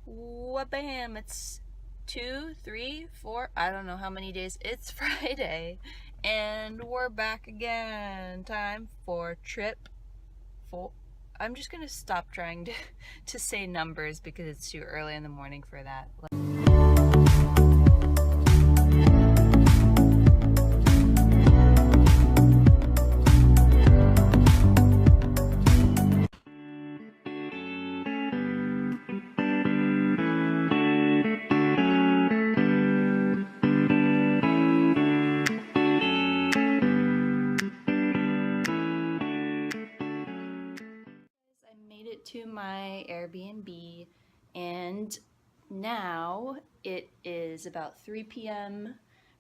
Wha-bam, it's 2, 3, 4, I don't know how many days. It's Friday, and we're back again. Time for trip 4. I'm just gonna stop trying to say numbers because it's too early in the morning for that. To my Airbnb, and now it is about 3 p.m.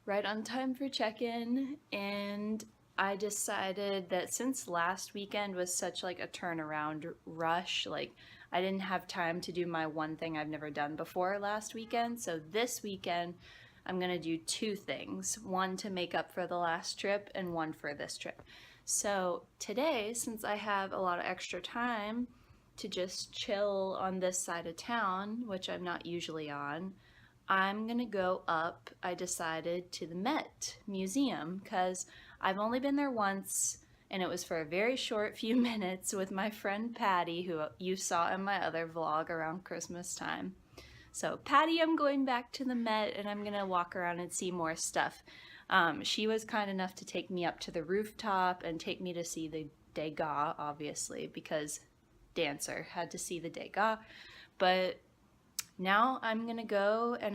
right on time for check-in, and I decided that since last weekend was such like a turnaround rush, like I didn't have time to do my one thing I've never done before last weekend, so this weekend I'm gonna do 2 things, one to make up for the last trip and one for this trip. So today, since I have a lot of extra time to just chill on this side of town, which I'm not usually on, I'm gonna go up, I decided, to the Met Museum, because I've only been there once, and it was for a very short few minutes with my friend Patty, who you saw in my other vlog around Christmas time. So Patty, I'm going back to the Met, and I'm gonna walk around and see more stuff. She was kind enough to take me up to the rooftop and take me to see the Degas, obviously, because dancer had to see the Degas. But now I'm gonna go, and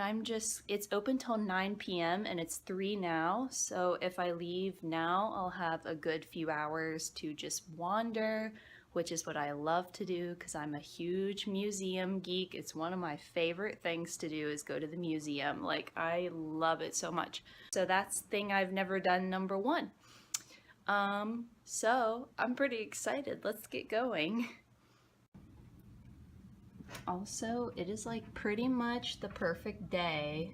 it's open till 9 p.m. and it's 3 now, so if I leave now I'll have a good few hours to just wander, which is what I love to do because I'm a huge museum geek. It's one of my favorite things to do, is go to the museum. Like, I love it so much. So that's thing I've never done, number 1. So I'm pretty excited. Let's get going. Also, it is like pretty much the perfect day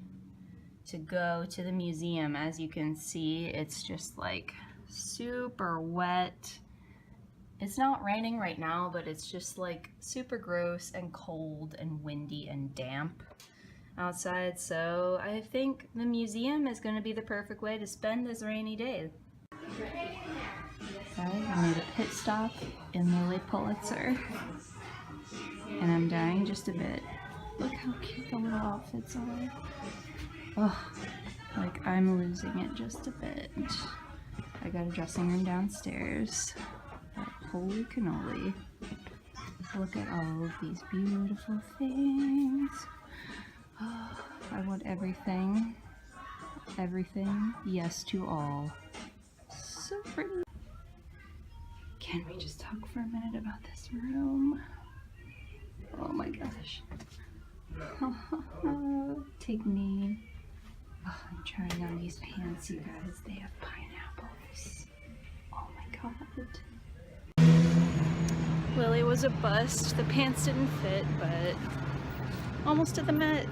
to go to the museum. As you can see, it's just like super wet. It's not raining right now, but it's just like super gross and cold and windy and damp outside. So I think the museum is going to be the perfect way to spend this rainy day. So I made a pit stop in Lilly Pulitzer, and I'm dying just a bit. Look how cute the little outfits are. Oh, like I'm losing it just a bit. I got a dressing room downstairs. But holy cannoli. Look at all of these beautiful things. Oh, I want everything. Everything, yes to all. So pretty. Can we just talk for a minute about this room? Oh my gosh. Take me. Oh, I'm trying on these pants, you guys. They have pineapples. Oh my god. Lily was a bust. The pants didn't fit, but almost to the Met.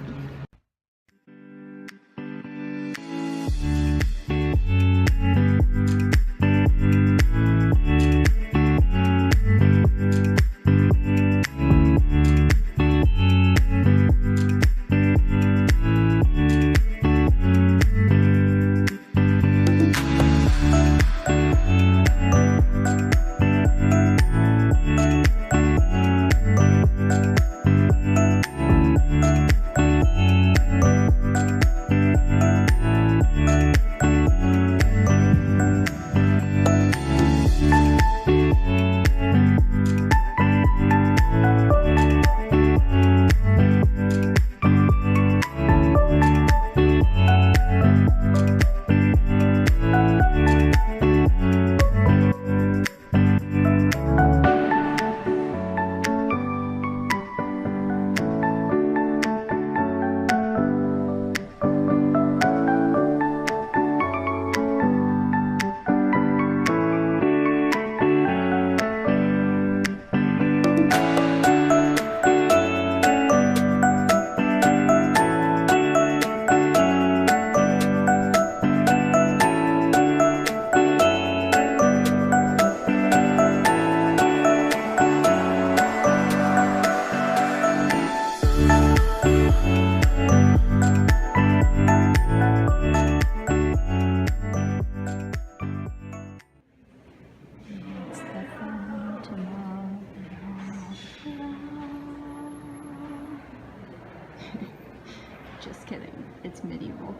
Just kidding, it's medieval.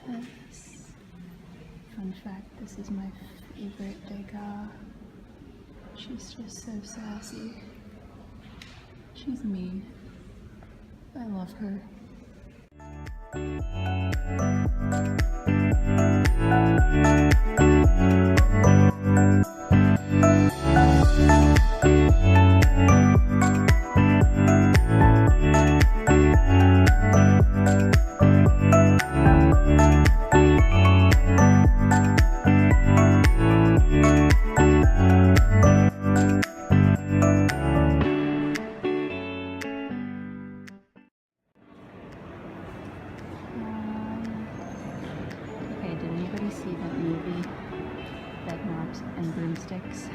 Yes. Fun fact, this is my favorite Degas. She's just so sassy. She's me. I love her. Okay, did anybody see that movie, Bedknobs and Broomsticks?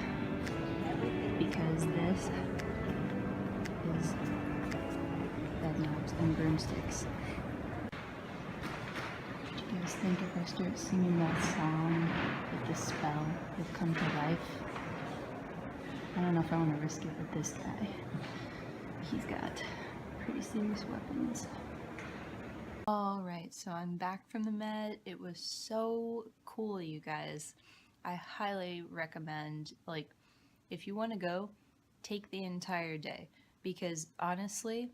Because this is Bedknobs and Broomsticks. Do you guys think if I start singing that song, that the spell would come to life? I don't know if I want to risk it with this guy. He's got pretty serious weapons. Alright, so I'm back from the Met. It was so cool, you guys. I highly recommend, like, if you want to go, take the entire day. Because honestly,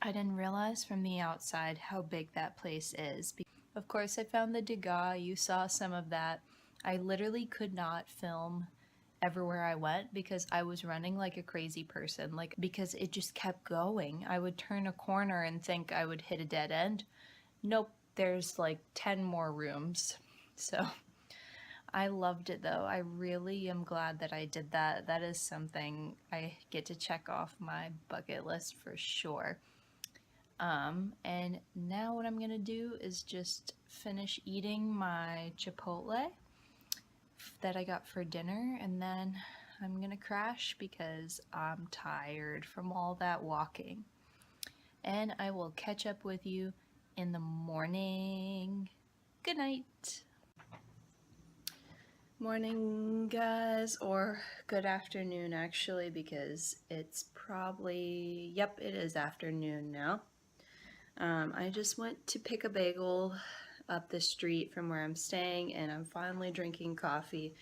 I didn't realize from the outside how big that place is. Of course, I found the Degas. You saw some of that. I literally could not film everywhere I went because I was running like a crazy person, like, because it just kept going. I would turn a corner and think I would hit a dead end. Nope, there's like 10 more rooms. So I loved it though. I really am glad that I did that. That is something I get to check off my bucket list for sure. And now what I'm gonna do is just finish eating my Chipotle that I got for dinner, and then I'm gonna crash because I'm tired from all that walking. And I will catch up with you in the morning. Good night. Morning, guys, or good afternoon actually, because it's probably, yep, it is afternoon now. I just went to pick a bagel up the street from where I'm staying, and I'm finally drinking coffee.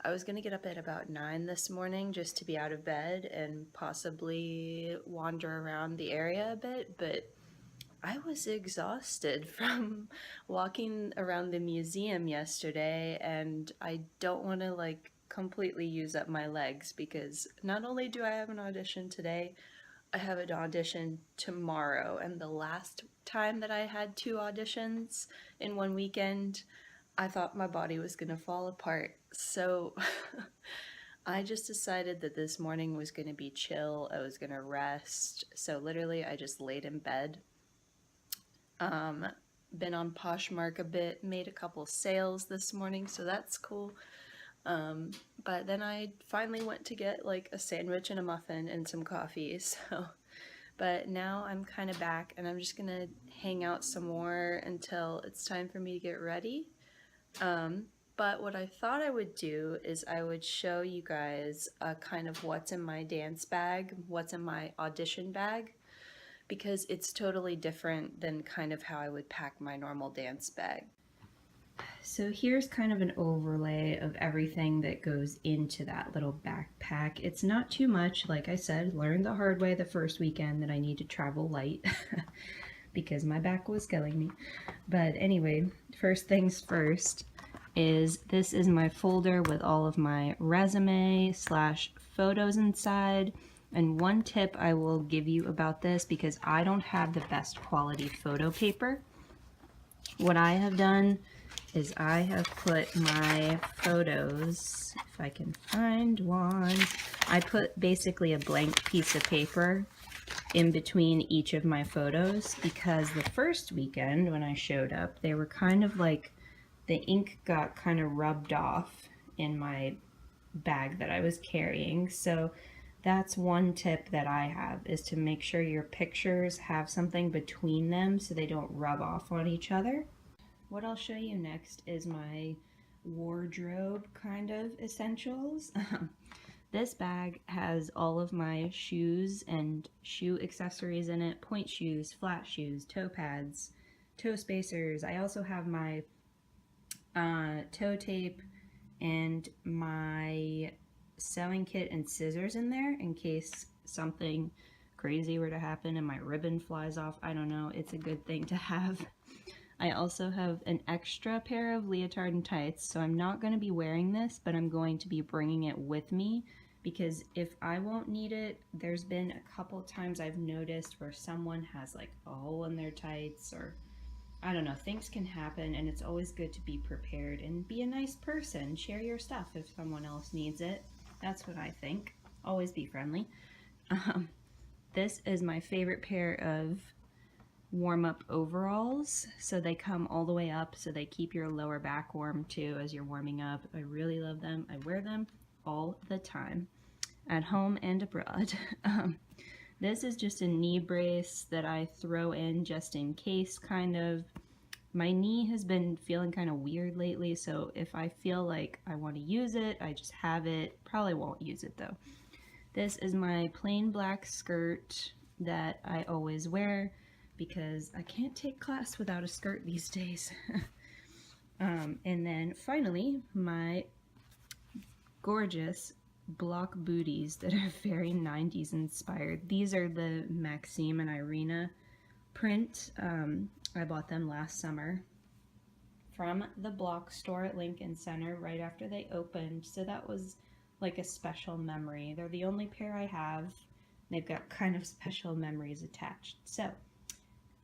I was gonna get up at about 9 this morning just to be out of bed and possibly wander around the area a bit, but I was exhausted from walking around the museum yesterday, and I don't want to like completely use up my legs because not only do I have an audition today, I have an audition tomorrow, and the last time that I had 2 auditions in one weekend, I thought my body was gonna fall apart. So I just decided that this morning was gonna be chill. I was gonna rest. So literally I just laid in bed. Been on Poshmark a bit, made a couple sales this morning, so that's cool. But then I finally went to get like a sandwich and a muffin and some coffee, so. But now I'm kind of back, and I'm just gonna hang out some more until it's time for me to get ready. But what I thought I would do is I would show you guys kind of what's in my dance bag, what's in my audition bag, because it's totally different than kind of how I would pack my normal dance bag. So here's kind of an overlay of everything that goes into that little backpack. It's not too much, like I said, learned the hard way the first weekend that I need to travel light because my back was killing me. But anyway, first things first is this is my folder with all of my resume / photos inside. And one tip I will give you about this, because I don't have the best quality photo paper, what I have done is I have put my photos, if I can find one, I put basically a blank piece of paper in between each of my photos, because the first weekend when I showed up, they were kind of like, the ink got kind of rubbed off in my bag that I was carrying. So that's one tip that I have, is to make sure your pictures have something between them so they don't rub off on each other. What I'll show you next is my wardrobe kind of essentials. This bag has all of my shoes and shoe accessories in it, point shoes, flat shoes, toe pads, toe spacers. I also have my toe tape and my sewing kit and scissors in there in case something crazy were to happen and my ribbon flies off. I don't know, it's a good thing to have. I also have an extra pair of leotard and tights, so I'm not going to be wearing this, but I'm going to be bringing it with me because if I won't need it, there's been a couple times I've noticed where someone has like a hole in their tights, or I don't know, things can happen, and it's always good to be prepared and be a nice person. Share your stuff if someone else needs it. That's what I think. Always be friendly. This is my favorite pair of warm-up overalls. So they come all the way up, so they keep your lower back warm too as you're warming up. I really love them. I wear them all the time, at home and abroad. This is just a knee brace that I throw in just in case, kind of. My knee has been feeling kind of weird lately, so if I feel like I want to use it, I just have it. Probably won't use it though. This is my plain black skirt that I always wear because I can't take class without a skirt these days. And then finally, my gorgeous block booties that are very 90s inspired. These are the Maxime and Irina print. I bought them last summer from the Block store at Lincoln Center right after they opened, so that was like a special memory. They're the only pair I have. They've got kind of special memories attached. So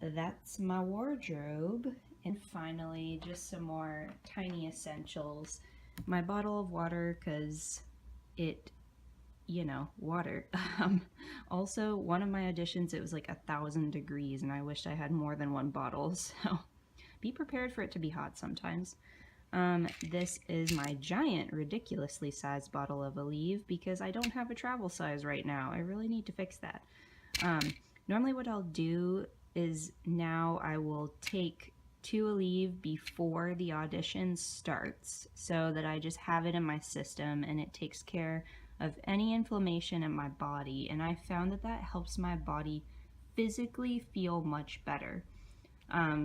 that's my wardrobe. And finally, just some more tiny essentials. My bottle of water, because it, you know, water. Also, one of my auditions, it was like 1,000 degrees, and I wished I had more than one bottle, so be prepared for it to be hot sometimes. This is my giant, ridiculously sized bottle of Aleve, because I don't have a travel size right now. I really need to fix that. Normally what I'll do is now I will take 2 Aleve before the audition starts, so that I just have it in my system and it takes care of any inflammation in my body, and I found that that helps my body physically feel much better,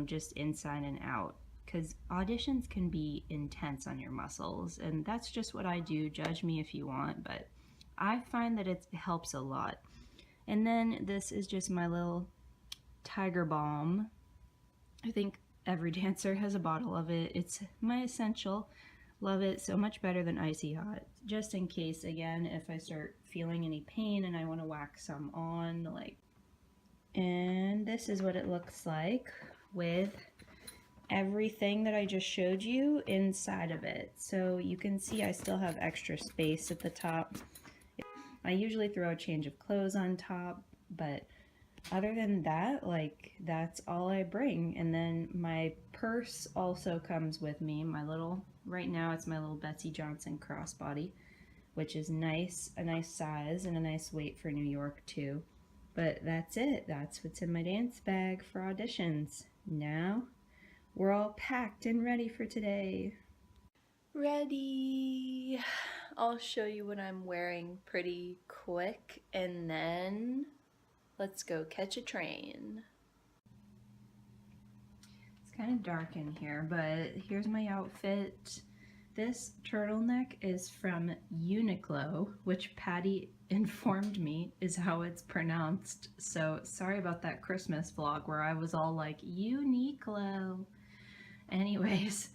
just inside and out, because auditions can be intense on your muscles, and that's just what I do. Judge me if you want, but I find that it helps a lot. And then this is just my little Tiger Balm. I think every dancer has a bottle of it. It's my essential. Love it so much better than Icy Hot. Just in case, again, if I start feeling any pain and I want to whack some on, like. And this is what it looks like with everything that I just showed you inside of it. So you can see I still have extra space at the top. I usually throw a change of clothes on top, but other than that, like, that's all I bring. And then my purse also comes with me. My little, right now it's my little Betsy Johnson crossbody, which is nice, a nice size and a nice weight for New York too. But that's it. That's what's in my dance bag for auditions. Now we're all packed and ready for today. Ready. I'll show you what I'm wearing pretty quick, and then let's go catch a train. It's kind of dark in here, but here's my outfit. This turtleneck is from Uniqlo, which Patty informed me is how it's pronounced. So sorry about that Christmas vlog where I was all like, Uniqlo. Anyways,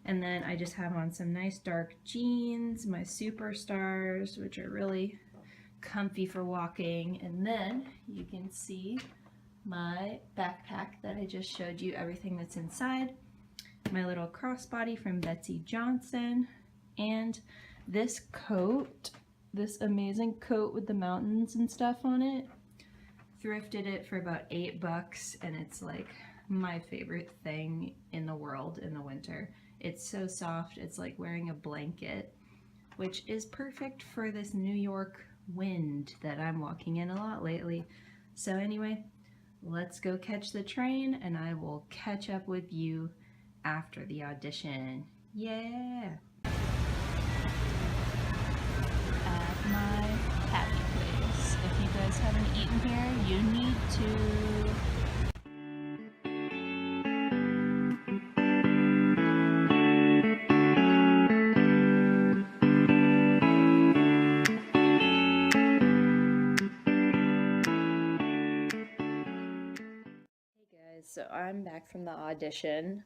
and then I just have on some nice dark jeans, my Superstars, which are really comfy for walking. And then you can see my backpack that I just showed you, everything that's inside, my little crossbody from Betsy Johnson, and this coat, this amazing coat with the mountains and stuff on it. Thrifted it for about $8, and it's like my favorite thing in the world in the winter. It's so soft, it's like wearing a blanket, which is perfect for this New York wind that I'm walking in a lot lately. So anyway, let's go catch the train, and I will catch up with you after the audition. Yeah! At my you need to. So I'm back from the audition,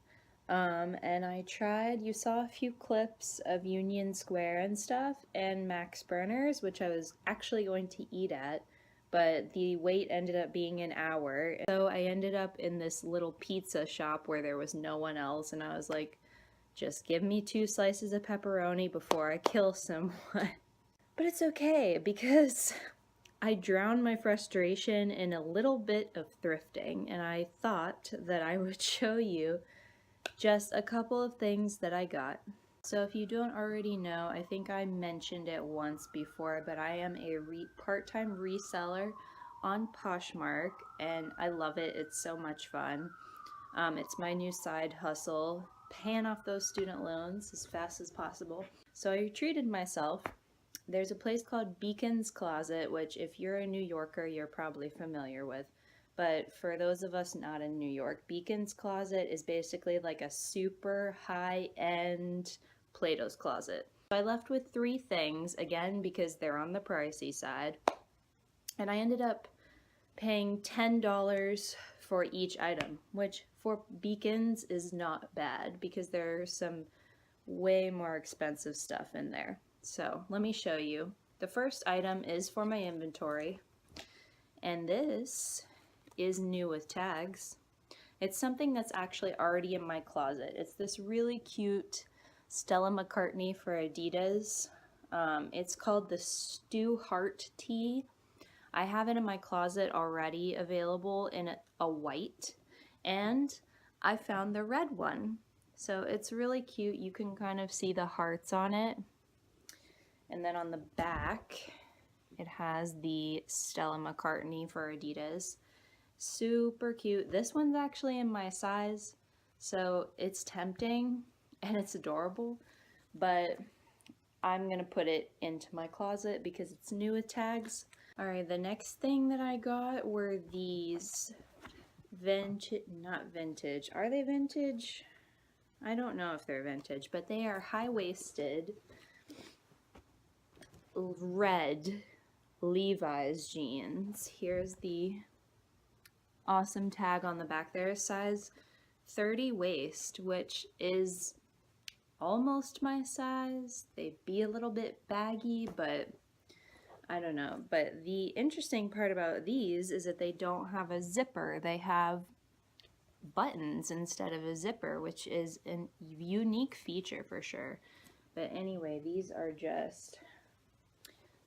and I tried, you saw a few clips of Union Square and stuff, and Max Brenner's, which I was actually going to eat at, but the wait ended up being an hour. So I ended up in this little pizza shop where there was no one else, and I was like, just give me 2 slices of pepperoni before I kill someone. But it's okay, because I drowned my frustration in a little bit of thrifting, and I thought that I would show you just a couple of things that I got. So if you don't already know, I think I mentioned it once before, but I am a part-time reseller on Poshmark, and I love it. It's so much fun. It's my new side hustle, paying off those student loans as fast as possible. So I treated myself. There's a place called Beacon's Closet, which if you're a New Yorker, you're probably familiar with. But for those of us not in New York, Beacon's Closet is basically like a super high-end Plato's Closet. So I left with 3 things, again, because they're on the pricey side. And I ended up paying $10 for each item, which for Beacon's is not bad because there's some way more expensive stuff in there. So let me show you. The first item is for my inventory, and this is new with tags. It's something that's actually already in my closet. It's this really cute Stella McCartney for Adidas. It's called the Stu Hart tee. I have it in my closet already available in a white, and I found the red one. So it's really cute. You can kind of see the hearts on it. And then on the back, it has the Stella McCartney for Adidas. Super cute. This one's actually in my size, so it's tempting and it's adorable, but I'm gonna put it into my closet because it's new with tags. All right, the next thing that I got were these not vintage. Are they vintage? I don't know if they're vintage, but they are high-waisted red Levi's jeans. Here's the awesome tag on the back there, size 30 waist, which is almost my size. They'd be a little bit baggy, but I don't know. But the interesting part about these is that they don't have a zipper. They have buttons instead of a zipper, which is a unique feature for sure. But anyway, these are just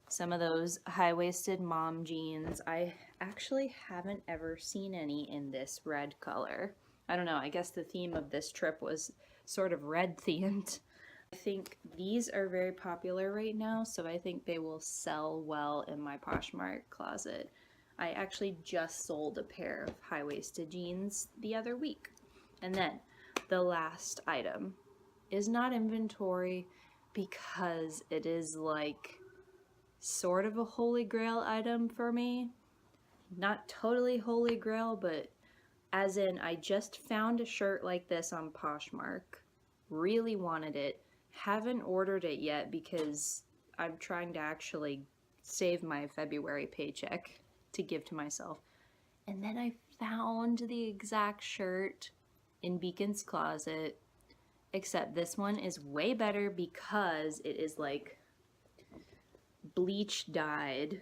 some of those high-waisted mom jeans. I actually haven't ever seen any in this red color. I don't know, I guess the theme of this trip was sort of red themed. I think these are very popular right now, so I think they will sell well in my Poshmark closet. I actually just sold a pair of high-waisted jeans the other week. And then the last item is not inventory because it is like sort of a holy grail item for me. Not totally holy grail, but as in I just found a shirt like this on Poshmark, really wanted it, haven't ordered it yet because I'm trying to actually save my February paycheck to give to myself. And then I found the exact shirt in Beacon's Closet, except this one is way better because it is like bleach dyed.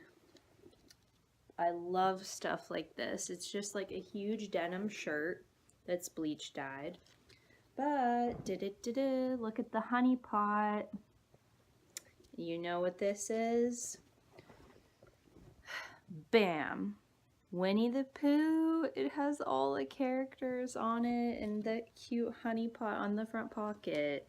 I love stuff like this. It's just like a huge denim shirt that's bleach dyed. But look at the honey pot. You know what this is? Bam! Winnie the Pooh. It has all the characters on it and that cute honey pot on the front pocket.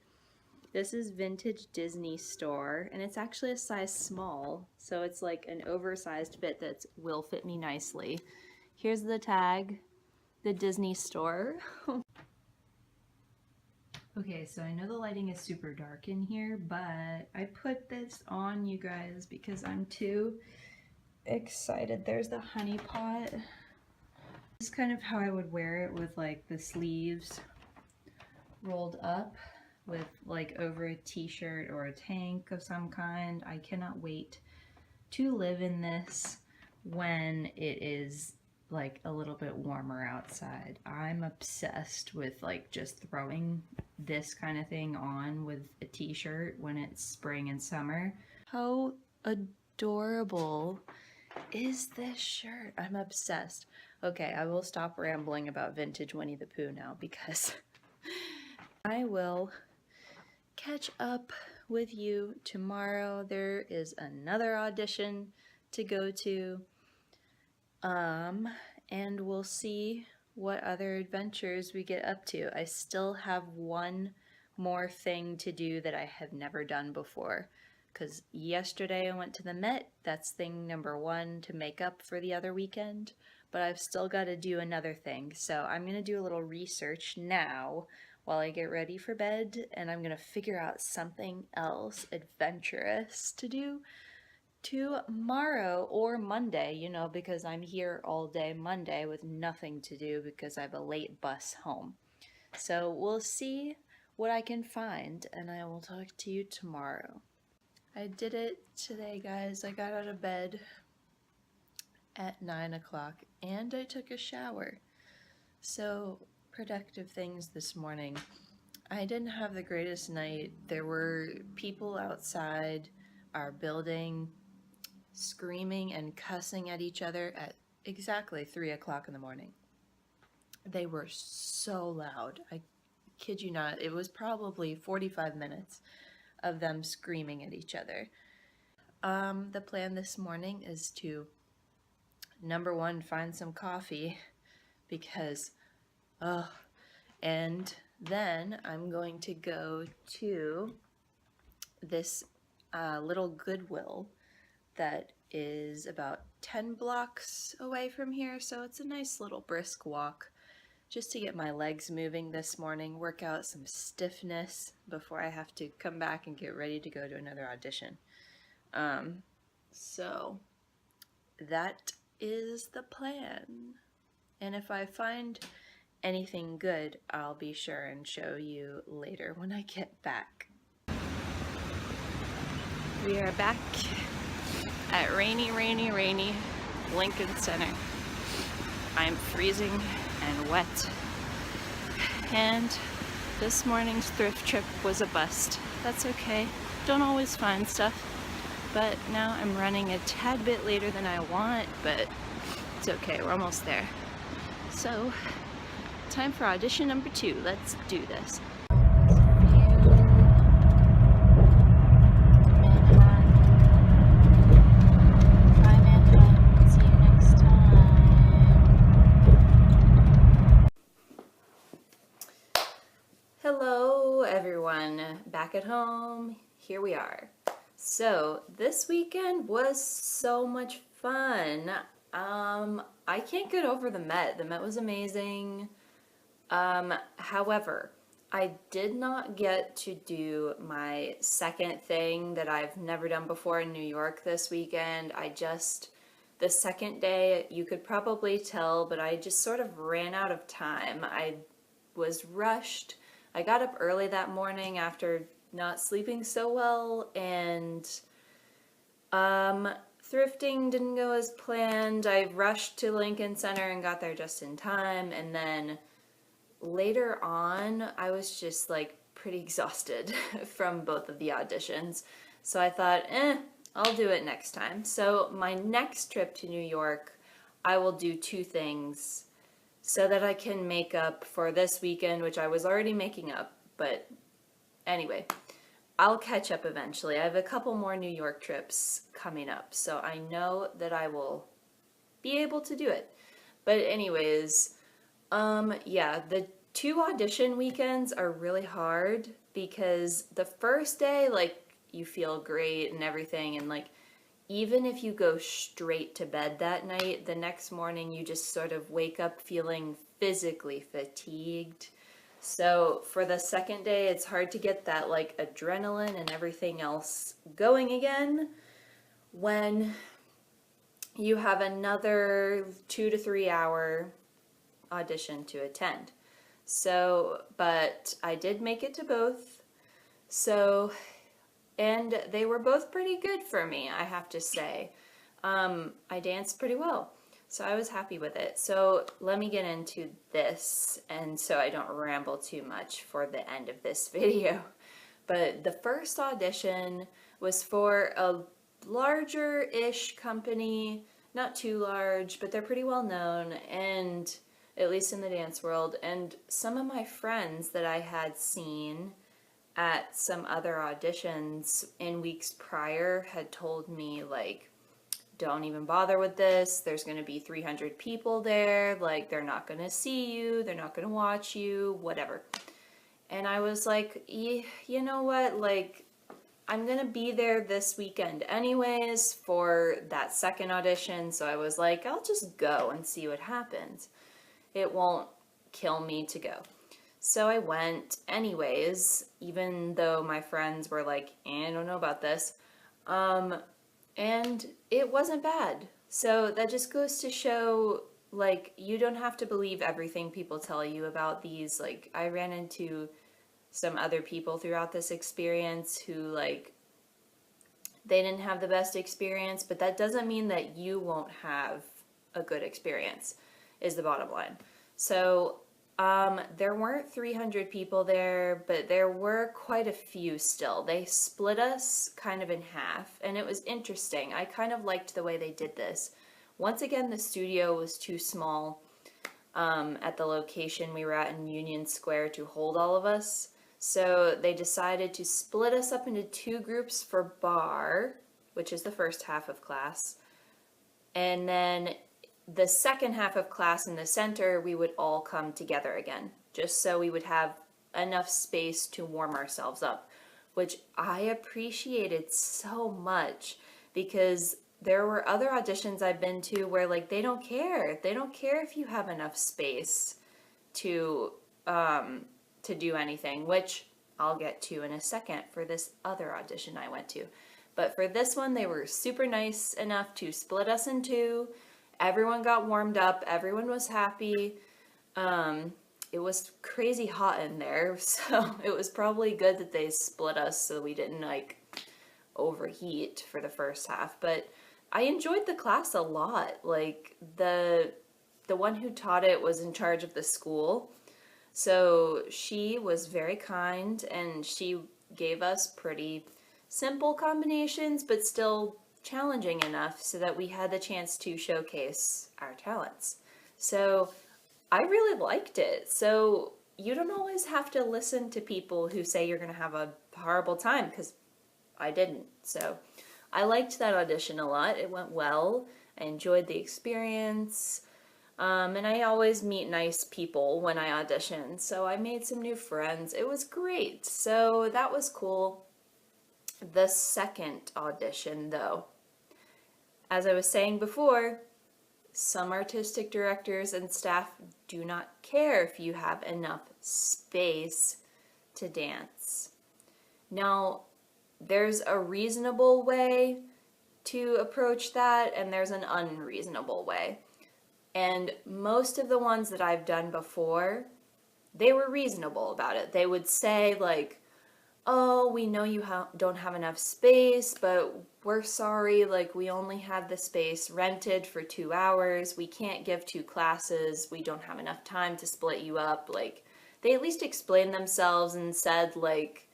This is Vintage Disney Store, and it's actually a size small, so it's like an oversized fit that will fit me nicely. Here's the tag, the Disney Store. Okay, so I know the lighting is super dark in here, but I put this on, you guys, because I'm too excited. There's the honey pot. This is kind of how I would wear it, with like the sleeves rolled up with like over a t-shirt or a tank of some kind. I cannot wait to live in this when it is like a little bit warmer outside. I'm obsessed with like just throwing this kind of thing on with a t-shirt when it's spring and summer. How adorable is this shirt? I'm obsessed. Okay, I will stop rambling about vintage Winnie the Pooh now, because I will catch up with you tomorrow. There is another audition to go to, and we'll see what other adventures we get up to. I still have one more thing to do that I have never done before, because yesterday I went to the Met. That's thing number one to make up for the other weekend, but I've still got to do another thing. So I'm going to do a little research now while I get ready for bed, and I'm going to figure out something else adventurous to do tomorrow or Monday, you know, because I'm here all day Monday with nothing to do because I have a late bus home. So we'll see what I can find, and I will talk to you tomorrow. I did it today, guys. I got out of bed at 9 o'clock and I took a shower. So productive things this morning. I didn't have the greatest night. There were people outside our building screaming and cussing at each other at exactly 3 o'clock in the morning. They were so loud. I kid you not. It was probably 45 minutes of them screaming at each other. The plan this morning is to, number one, find some coffee, because, and then I'm going to go to this little Goodwill that is about 10 blocks away from here, so it's a nice little brisk walk just to get my legs moving this morning, work out some stiffness before I have to come back and get ready to go to another audition. So that is the plan. And if I find anything good, I'll be sure and show you later when I get back. We are back at rainy Lincoln Center. I'm freezing and wet, and this morning's thrift trip was a bust. That's okay. Don't always find stuff, but now I'm running a tad bit later than I want, but it's okay. We're almost there. So, time for audition number 2. Let's do this. Hello everyone, back at home. Here we are. So this weekend was so much fun. I can't get over the Met. The Met was amazing. However, I did not get to do my second thing that I've never done before in New York this weekend. The second day, you could probably tell, but I just sort of ran out of time. I was rushed. I got up early that morning after not sleeping so well, and thrifting didn't go as planned. I rushed to Lincoln Center and got there just in time, and then later on I was just like pretty exhausted from both of the auditions. So I thought, I'll do it next time. So my next trip to New York, I will do 2 things so that I can make up for this weekend, which I was already making up. But anyway, I'll catch up eventually. I have a couple more New York trips coming up, so I know that I will be able to do it. But anyways, yeah, the 2 audition weekends are really hard, because the first day, like, you feel great and everything, and like, even if you go straight to bed that night, the next morning you just sort of wake up feeling physically fatigued. So for the second day, it's hard to get that like adrenaline and everything else going again when you have another 2 to 3 hour audition to attend. So, but I did make it to both. So, and they were both pretty good for me, I have to say. I danced pretty well, so I was happy with it. So let me get into this, and so I don't ramble too much for the end of this video. But the first audition was for a larger-ish company, not too large, but they're pretty well known, and at least in the dance world. And some of my friends that I had seen at some other auditions in weeks prior had told me, like, don't even bother with this. There's going to be 300 people there. Like, they're not going to see you. They're not going to watch you, whatever. And I was like, you know what? Like, I'm going to be there this weekend anyways for that second audition. So I was like, I'll just go and see what happens. It won't kill me to go. So I went anyways, even though my friends were like, I don't know about this. And it wasn't bad. So that just goes to show, like, you don't have to believe everything people tell you about these. Like, I ran into some other people throughout this experience who, like, they didn't have the best experience, but that doesn't mean that you won't have a good experience, is the bottom line. So there weren't 300 people there, but there were quite a few still. They split us kind of in half, and it was interesting. I kind of liked the way they did this. Once again, the studio was too small at the location we were at in Union Square to hold all of us. So they decided to split us up into 2 groups for bar, which is the first half of class, and then the second half of class in the center, we would all come together again, just so we would have enough space to warm ourselves up, which I appreciated so much, because there were other auditions I've been to where, like, they don't care. They don't care if you have enough space to do anything, which I'll get to in a second for this other audition I went to. But for this one, they were super nice enough to split us in 2. Everyone got warmed up. Everyone was happy. It was crazy hot in there, so it was probably good that they split us so we didn't, like, overheat for the first half. But I enjoyed the class a lot. Like, the one who taught it was in charge of the school, so she was very kind, and she gave us pretty simple combinations, but still challenging enough so that we had the chance to showcase our talents. So I really liked it. So you don't always have to listen to people who say you're going to have a horrible time, because I didn't. So I liked that audition a lot. It went well. I enjoyed the experience. And I always meet nice people when I audition. So I made some new friends. It was great. So that was cool. The second audition, though, as I was saying before, some artistic directors and staff do not care if you have enough space to dance. Now, there's a reasonable way to approach that, and there's an unreasonable way. And most of the ones that I've done before, they were reasonable about it. They would say, like, oh, we know you don't have enough space, but we're sorry, like, we only have the space rented for 2 hours. We can't give 2 classes. We don't have enough time to split you up. Like, they at least explained themselves and said, like,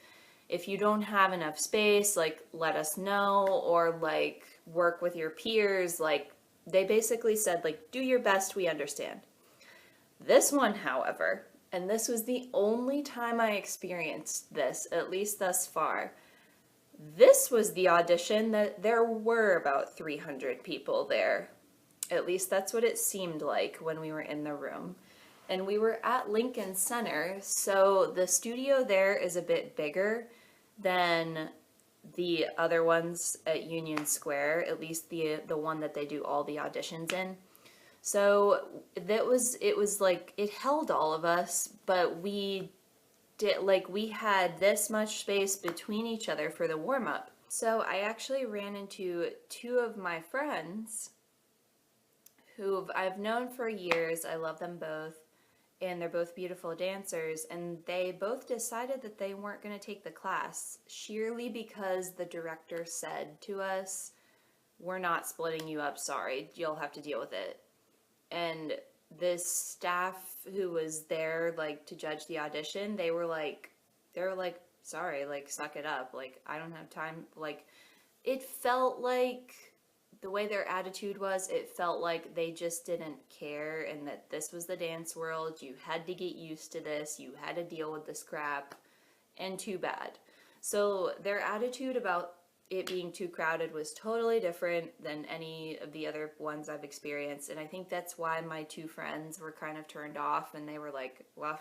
if you don't have enough space, like, let us know, or, like, work with your peers. Like, they basically said, like, do your best, we understand. This one, however, and this was the only time I experienced this, at least thus far, this was the audition that there were about 300 people there. At least that's what it seemed like when we were in the room. And we were at Lincoln Center, so the studio there is a bit bigger than the other ones at Union Square, at least the one that they do all the auditions in. So it was like, it held all of us, but we had this much space between each other for the warm-up. So I actually ran into 2 of my friends who I've known for years. I love them both, and they're both beautiful dancers, and they both decided that they weren't going to take the class sheerly because the director said to us, "We're not splitting you up, sorry, you'll have to deal with it." And this staff who was there, like, to judge the audition, they were like, sorry, like, suck it up, like, I don't have time. Like, it felt like, the way their attitude was, it felt like they just didn't care, and that this was the dance world, you had to get used to this, you had to deal with this crap, and too bad. So their attitude about it being too crowded was totally different than any of the other ones I've experienced, and I think that's why my two friends were kind of turned off, and they were like, well,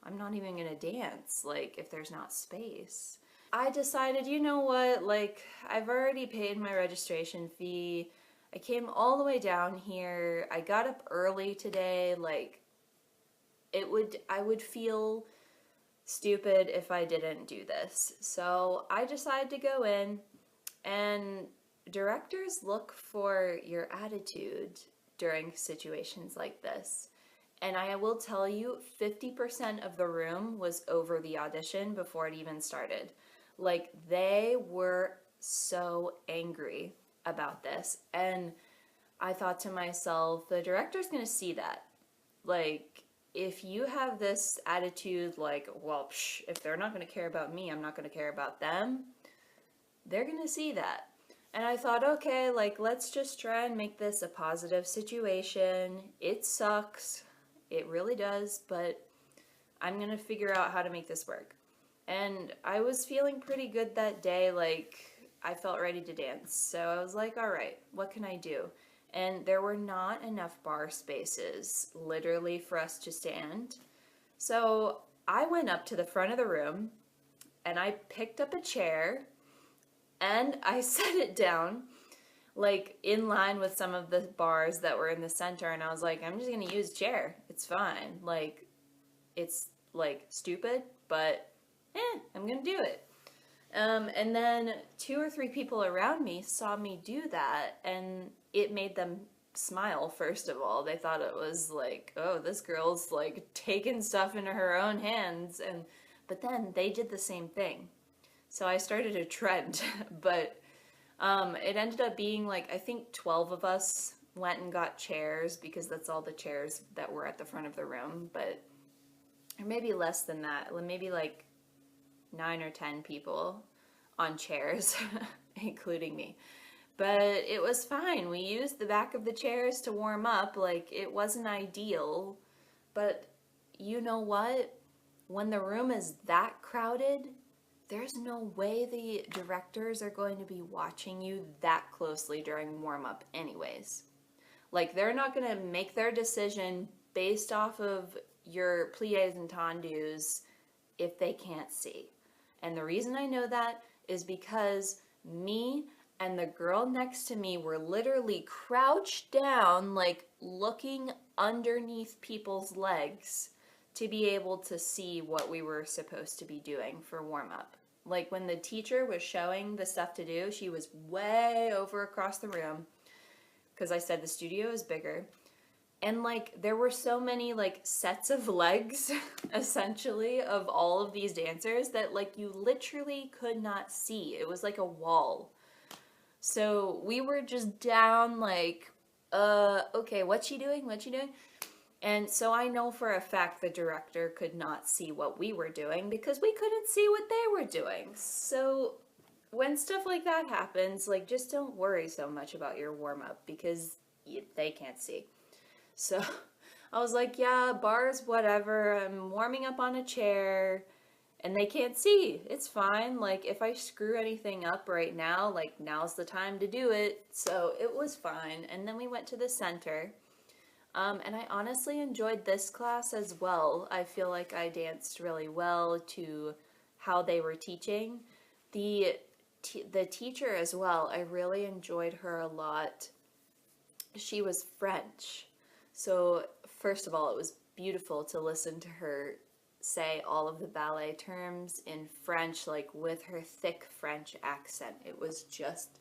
I'm not even gonna dance, like, if there's not space. I decided, you know what, like, I've already paid my registration fee, I came all the way down here, I got up early today, like, I would feel stupid if I didn't do this. So I decided to go in, and directors look for your attitude during situations like this. And I will tell you, 50% of the room was over the audition before it even started. Like, they were so angry about this. And I thought to myself, the director's gonna see that. Like, if you have this attitude like, well, if they're not going to care about me, I'm not going to care about them, they're going to see that. And I thought, okay, like, let's just try and make this a positive situation. It sucks. It really does, but I'm going to figure out how to make this work. And I was feeling pretty good that day, like, I felt ready to dance. So I was like, all right, what can I do? And there were not enough bar spaces, literally, for us to stand. So I went up to the front of the room, and I picked up a chair, and I set it down, like, in line with some of the bars that were in the center, and I was like, I'm just gonna use a chair. It's fine. Like, it's, like, stupid, but, I'm gonna do it. And then 2 or 3 people around me saw me do that, and it made them smile, first of all. They thought it was like, oh, this girl's like taking stuff into her own hands. But then they did the same thing. So I started a trend, but it ended up being like, I think 12 of us went and got chairs, because that's all the chairs that were at the front of the room, or maybe less than that, maybe like 9 or 10 people on chairs, including me. But it was fine. We used the back of the chairs to warm up. Like, it wasn't ideal, but you know what? When the room is that crowded, there's no way the directors are going to be watching you that closely during warm-up anyways. Like, they're not going to make their decision based off of your pliés and tendus if they can't see. And the reason I know that is because me and the girl next to me were literally crouched down, like, looking underneath people's legs to be able to see what we were supposed to be doing for warm-up. Like, when the teacher was showing the stuff to do, she was way over across the room, because I said the studio is bigger. And, like, there were so many, like, sets of legs, essentially, of all of these dancers that, like, you literally could not see. It was like a wall. So we were just down, like, okay, what's she doing? What's she doing? And so I know for a fact the director could not see what we were doing, because we couldn't see what they were doing. So when stuff like that happens, like, just don't worry so much about your warm-up, because they can't see. So I was like, yeah, bars, whatever, I'm warming up on a chair, and they can't see. It's fine. Like, if I screw anything up right now, like, now's the time to do it. So it was fine. And then we went to the center, and I honestly enjoyed this class as well. I feel like I danced really well to how they were teaching. The teacher as well, I really enjoyed her a lot. She was French. So, first of all, it was beautiful to listen to her say all of the ballet terms in French, like, with her thick French accent. It was just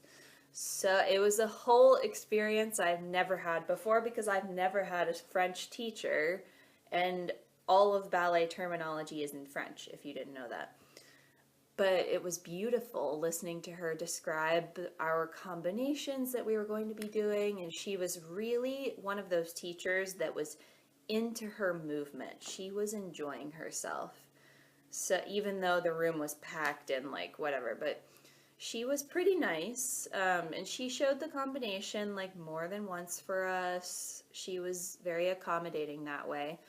So it was a whole experience I've never had before because I've never had a French teacher, and all of ballet terminology is in French, if you didn't know that. But it was beautiful listening to her describe our combinations that we were going to be doing, and she was really one of those teachers that was into her movement. She was enjoying herself. So even though the room was packed and like whatever, but she was pretty nice, and she showed the combination like more than once for us. She was very accommodating that way.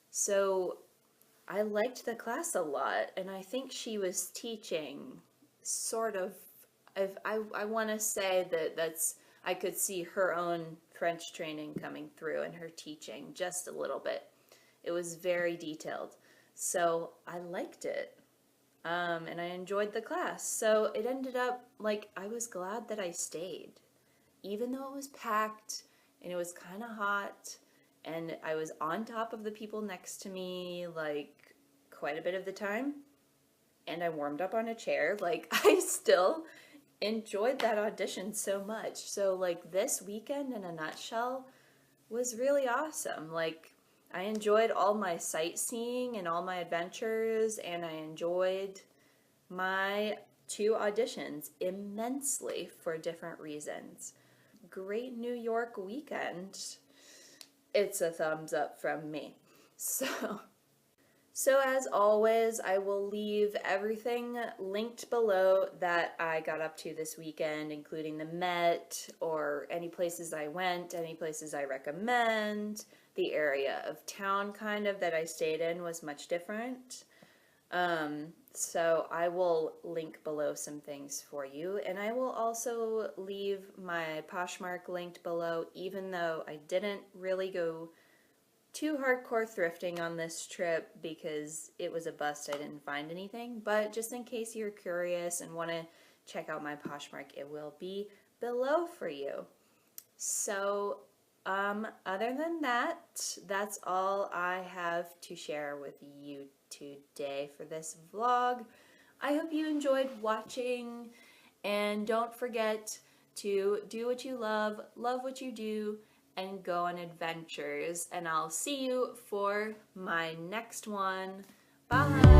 So I liked the class a lot, and I think she was teaching sort of. I want to say that I could see her own French training coming through in her teaching just a little bit. It was very detailed, so I liked it, and I enjoyed the class. So it ended up like I was glad that I stayed, even though it was packed and it was kind of hot and I was on top of the people next to me like quite a bit of the time, and I warmed up on a chair. Like I still enjoyed that audition so much. So like this weekend in a nutshell was really awesome. Like I enjoyed all my sightseeing and all my adventures, and I enjoyed my 2 auditions immensely for different reasons. Great New York weekend. It's a thumbs up from me. So as always, I will leave everything linked below that I got up to this weekend, including the Met, or any places I went, any places I recommend. The area of town kind of that I stayed in was much different. So I will link below some things for you, and I will also leave my Poshmark linked below, even though I didn't really go too hardcore thrifting on this trip because it was a bust. I didn't find anything, but just in case you're curious and want to check out my Poshmark, it will be below for you. So other than that, that's all I have to share with you today for this vlog. I hope you enjoyed watching, and don't forget to do what you love what you do, and go on adventures. And I'll see you for my next one. Bye!